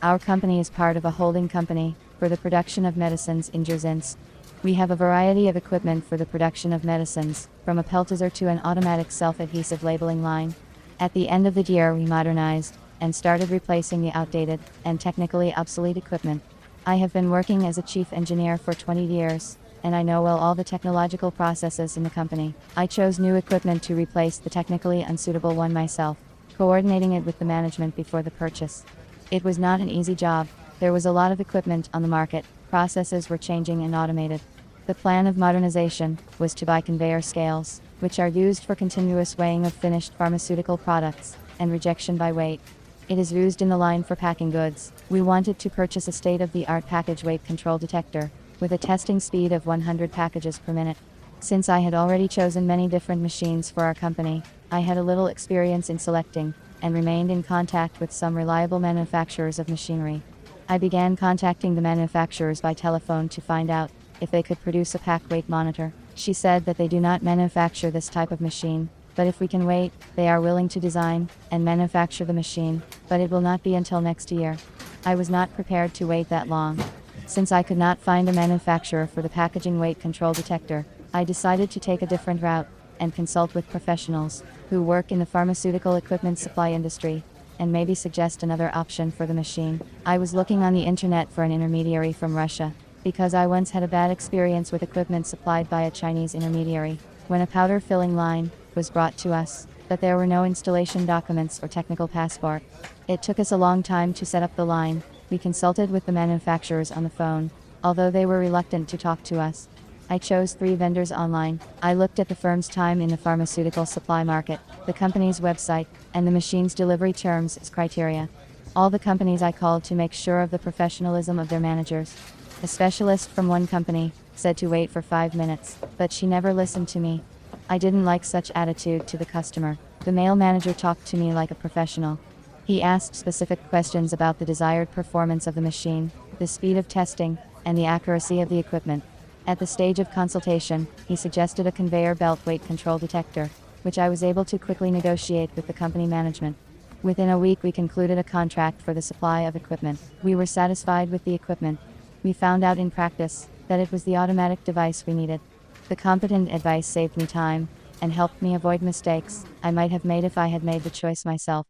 Our company is part of a holding company for the production of medicines in Dzierżynsk. We have a variety of equipment for the production of medicines, from a peltizer to an automatic self-adhesive labeling line. At the end of the year we modernized and started replacing the outdated and technically obsolete equipment. I have been working as a chief engineer for 20 years, and I know well all the technological processes in the company. I chose new equipment to replace the technically unsuitable one myself, coordinating it with the management before the purchase. It was not an easy job. There was a lot of equipment on the market, processes were changing and automated. The plan of modernization was to buy conveyor scales, which are used for continuous weighing of finished pharmaceutical products, and rejection by weight. It is used in the line for packing goods. We wanted to purchase a state-of-the-art package weight control detector, with a testing speed of 100 packages per minute. Since I had already chosen many different machines for our company, I had a little experience in selecting, and remained in contact with some reliable manufacturers of machinery. I began contacting the manufacturers by telephone to find out if they could produce a pack weight monitor. She said that they do not manufacture this type of machine, but if we can wait, they are willing to design and manufacture the machine, but it will not be until next year. I was not prepared to wait that long. Since I could not find a manufacturer for the packaging weight control detector, I decided to take a different route and consult with professionals who work in the pharmaceutical equipment supply industry, and maybe suggest another option for the machine. I was looking on the internet for an intermediary from Russia, because I once had a bad experience with equipment supplied by a Chinese intermediary, when a powder filling line was brought to us, but there were no installation documents or technical passport. It took us a long time to set up the line. We consulted with the manufacturers on the phone, although they were reluctant to talk to us. I chose 3 vendors online. I looked at the firm's time in the pharmaceutical supply market, the company's website, and the machine's delivery terms as criteria. All the companies I called to make sure of the professionalism of their managers. A specialist from one company said to wait for 5 minutes, but she never listened to me. I didn't like such attitude to the customer. The male manager talked to me like a professional. He asked specific questions about the desired performance of the machine, the speed of testing, and the accuracy of the equipment. At the stage of consultation, he suggested a conveyor belt weight control detector, which I was able to quickly negotiate with the company management. Within a week we concluded a contract for the supply of equipment. We were satisfied with the equipment. We found out in practice that it was the automatic device we needed. The competent advice saved me time, and helped me avoid mistakes I might have made if I had made the choice myself.